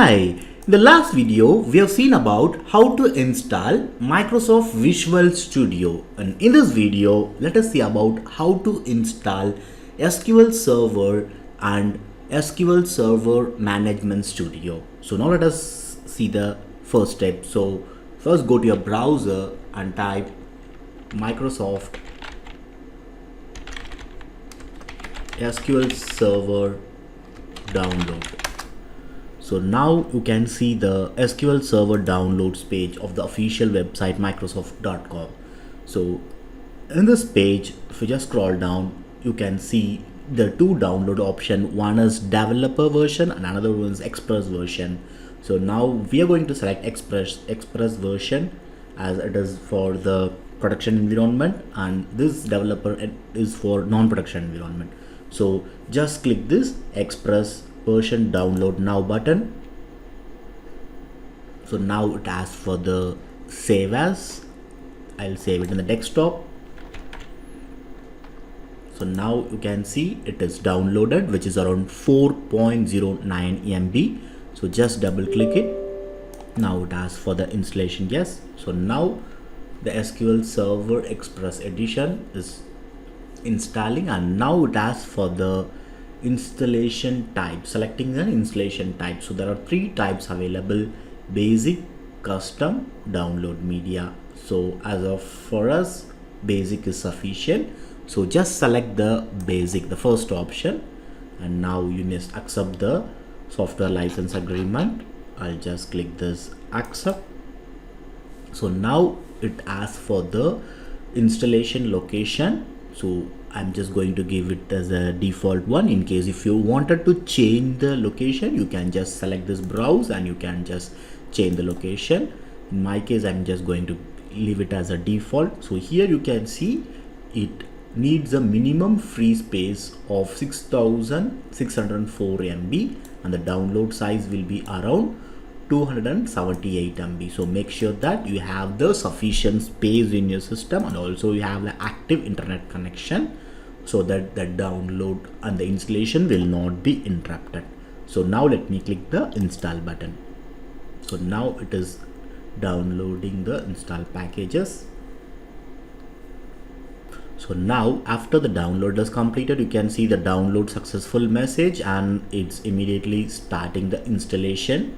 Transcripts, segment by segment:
Hi, in the last video we have seen about how to install Microsoft Visual Studio, and in this video let us see about how to install SQL Server and SQL Server Management Studio. So now let us see the first step. So first go to your browser and type Microsoft SQL Server download. So now you can see the SQL Server downloads page of the official website microsoft.com. So in this page, if you just scroll down, you can see the two download option. One is developer version and another one is express version. So now we are going to select express version, as it is for the production environment, and this developer is for non-production environment. So just click this express version download now button. So now it asks for the save as. I'll save it in the desktop. So now you can see it is downloaded, which is around 4.09 MB. So just double click it. Now it asks for the installation, yes. So now the SQL Server Express Edition is installing, and now it asks for the installation type, selecting the installation type. So there are three types available: basic, custom, download media. So as of for us, basic is sufficient. So just select the basic, the first option, and now you must accept the software license agreement. I'll just click this accept. So now it asks for the installation location. So I'm just going to give it as a default one. In case if you wanted to change the location, you can just select this browse and you can just change the location. In my case, I'm just going to leave it as a default. So here you can see it needs a minimum free space of 6604 MB, and the download size will be around 278 MB. So make sure that you have the sufficient space in your system, and also you have the active internet connection, so that the download and the installation will not be interrupted. So now let me click the install button. So now it is downloading the install packages. So now after the download is completed, you can see the download successful message, and it's immediately starting the installation.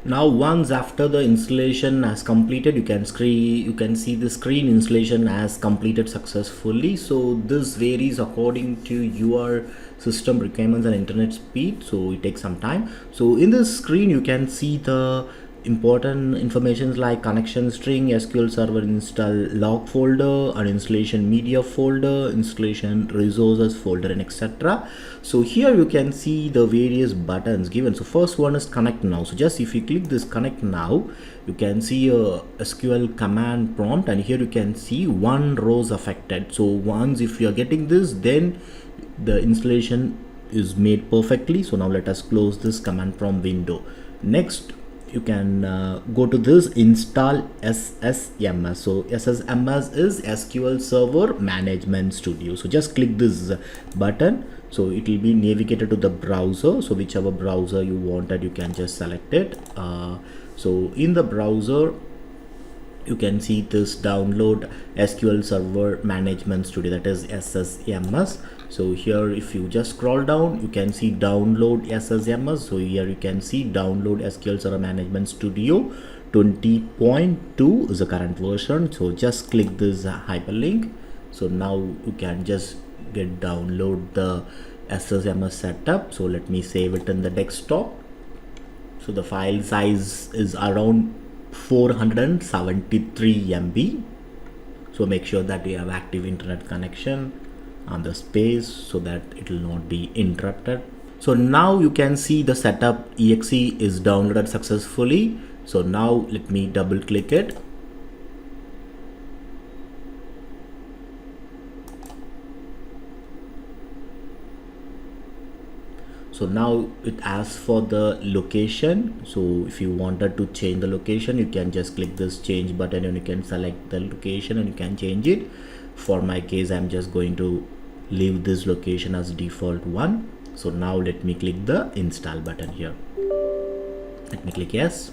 Now once after the installation has completed, you can see the screen installation has completed successfully. So this varies according to your system requirements and internet speed, so it takes some time. So in this screen you can see the important information like connection string, SQL Server install log folder, and installation media folder, installation resources folder, and etc. So here you can see the various buttons given. So first one is connect now. So just if you click this connect now, you can see a SQL command prompt, and here you can see one rows affected. So once if you are getting this, then the installation is made perfectly. So now let us close this command prompt window. Next you can go to this install SSMS. So SSMS is SQL Server Management Studio. So just click this button. So it will be navigated to the browser. So whichever browser you wanted, you can just select it. So in the browser you can see this download SQL Server Management Studio, that is SSMS. So here if you just scroll down, you can see download SSMS. So here you can see download SQL Server Management Studio 20.2 is the current version. So just click this hyperlink. So now you can just download the SSMS setup. So let me save it in the desktop. So the file size is around 473 MB. So make sure that you have active internet connection on the space so that it will not be interrupted. So now you can see the setup exe is downloaded successfully. So now let me double click it. So now it asks for the location. So if you wanted to change the location, you can just click this change button and you can select the location and you can change it. For my case, I'm just going to leave this location as default one. So now let me click the install button here. Let me click yes,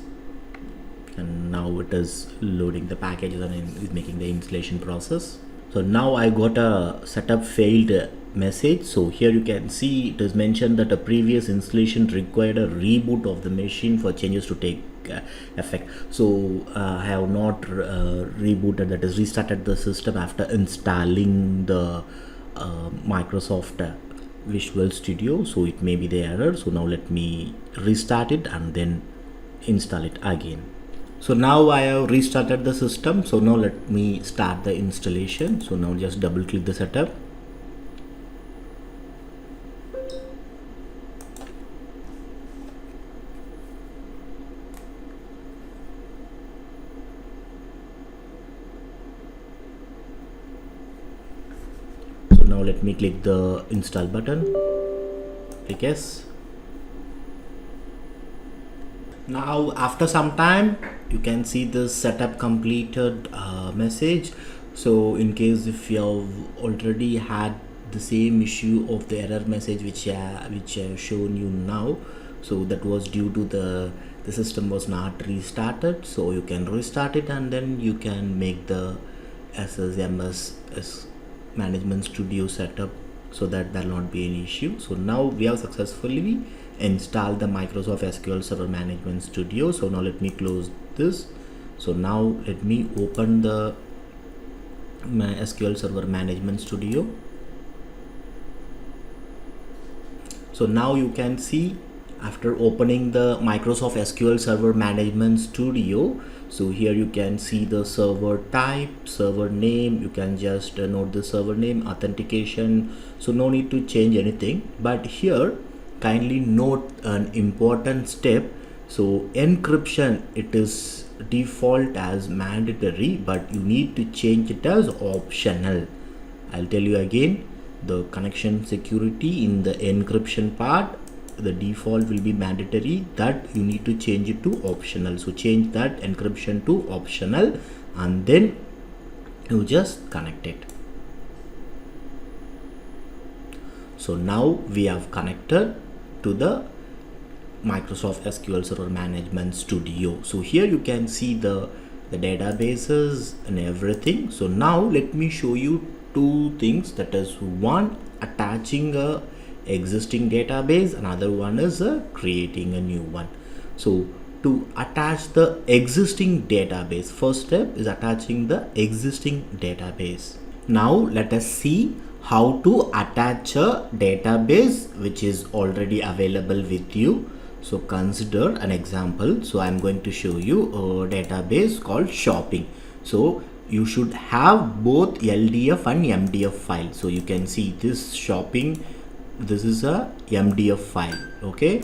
and now it is loading the packages and is making the installation process. So now I got a setup failed message. So here you can see it is mentioned that a previous installation required a reboot of the machine for changes to take effect. So I have not rebooted, that is restarted the system after installing the Microsoft Visual Studio. So it may be the error. So now let me restart it and then install it again. So now I have restarted the system. So now let me start the installation. So now just double click the setup. So now let me click the install button. Click yes. Now after some time you can see this setup completed message. So in case if you have already had the same issue of the error message which I have shown you now, so that was due to the system was not restarted. So you can restart it and then you can make the SSMS management studio setup, so that there will not be any issue. So now we have successfully installed the Microsoft SQL Server Management Studio. So now let me close this. So now let me open the SQL Server Management Studio. So now you can see after opening the Microsoft SQL Server Management Studio, so here you can see the server type, server name. You can just note the server name, authentication. So no need to change anything, but here kindly note an important step. So encryption, it is default as mandatory, but you need to change it as optional. I'll tell you again, the connection security in the encryption part, the default will be mandatory, that you need to change it to optional. So change that encryption to optional and then you just connect it. So now we have connected to the Microsoft SQL Server Management Studio. So here you can see the databases and everything. So now let me show you two things, that is one, attaching a existing database, another one is creating a new one. So to attach the existing database, first step is attaching the existing database. Now let us see how to attach a database which is already available with you. So consider an example. So I'm going to show you a database called shopping. So you should have both LDF and MDF file. So you can see this shopping, this is a MDF file. Okay,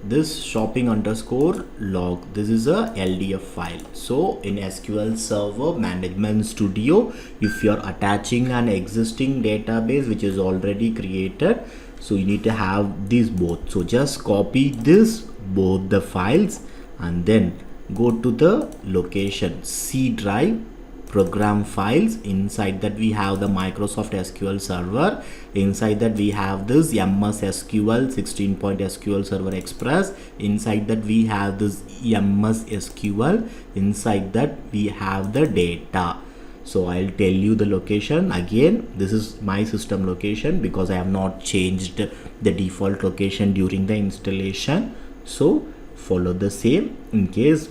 this shopping underscore log, this is a LDF file. So in SQL Server Management Studio, if you're attaching an existing database which is already created, so you need to have these both. So just copy this both the files and then go to the location C drive, program files. Inside that we have the Microsoft SQL Server. Inside that we have this MS SQL 16-point SQL Server Express. Inside that we have this MS SQL. Inside that we have the data. So I'll tell you the location again. This is my system location because I have not changed the default location during the installation. So follow the same. In case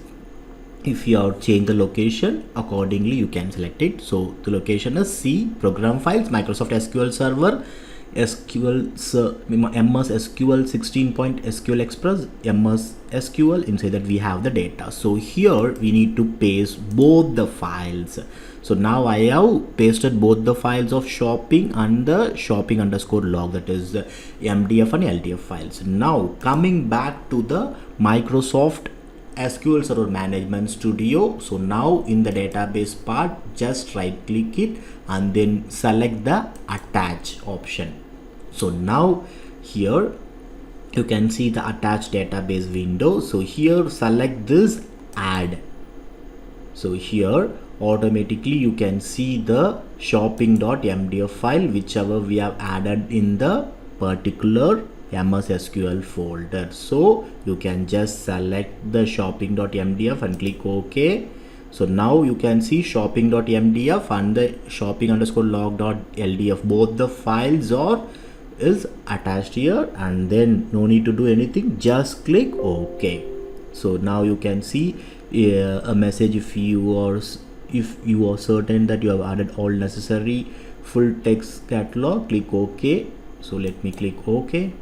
if you have changed the location accordingly, you can select it. So the location is C, program files, Microsoft SQL Server, MS SQL 16-point SQL Express, MS SQL. Inside that we have the data. So here we need to paste both the files. So now I have pasted both the files of shopping and the shopping underscore log, that is the MDF and LDF files. Now coming back to the Microsoft SQL Server Management Studio. So now in the database part, just right click it and then select the attach option. So now here you can see the attached database window. So here select this add. So here automatically you can see the shopping.mdf file whichever we have added in the particular MS SQL folder. So you can just select the shopping.mdf and click OK. So now you can see shopping.mdf and the shopping_log.ldf, both the files is attached here, and then no need to do anything, just click OK. So now you can see a message if you are certain that you have added all necessary full text catalog, click OK. So let me click OK.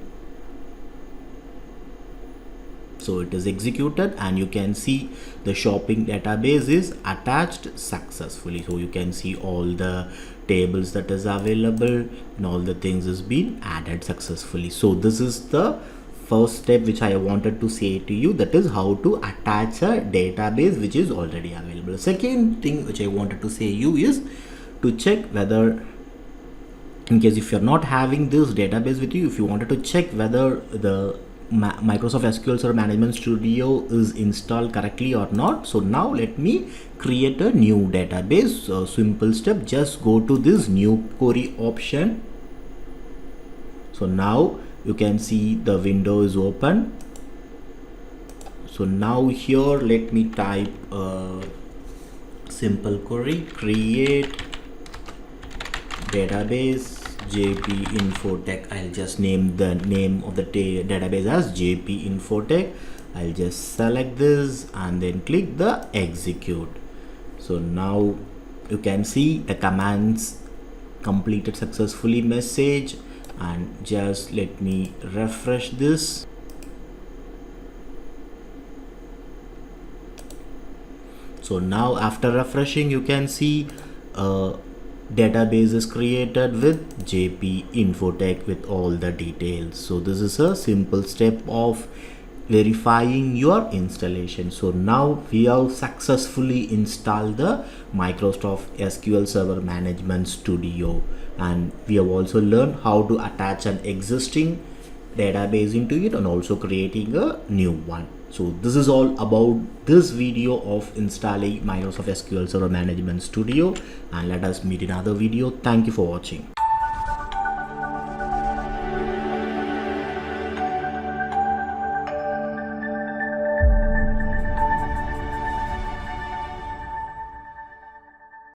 So it is executed, and you can see the shopping database is attached successfully. So you can see all the tables that is available and all the things is been added successfully. So this is the first step which I wanted to say to you, that is how to attach a database which is already available. Second thing which I wanted to say you is to check whether, in case if you're not having this database with you, if you wanted to check whether the Microsoft SQL Server Management Studio is installed correctly or not. So now let me create a new database. So simple step, just go to this new query option. So now you can see the window is open. So now here let me type a simple query, create database JP Infotech. I'll just name the name of the database as JP Infotech. I'll just select this and then click the execute. So now you can see the commands completed successfully message, and just let me refresh this. So now after refreshing, you can see database is created with JP Infotech with all the details. So this is a simple step of verifying your installation. So now we have successfully installed the Microsoft SQL Server Management Studio, and we have also learned how to attach an existing database into it and also creating a new one. So this is all about this video of installing Microsoft SQL Server Management Studio, and let us meet in another video. Thank you for watching.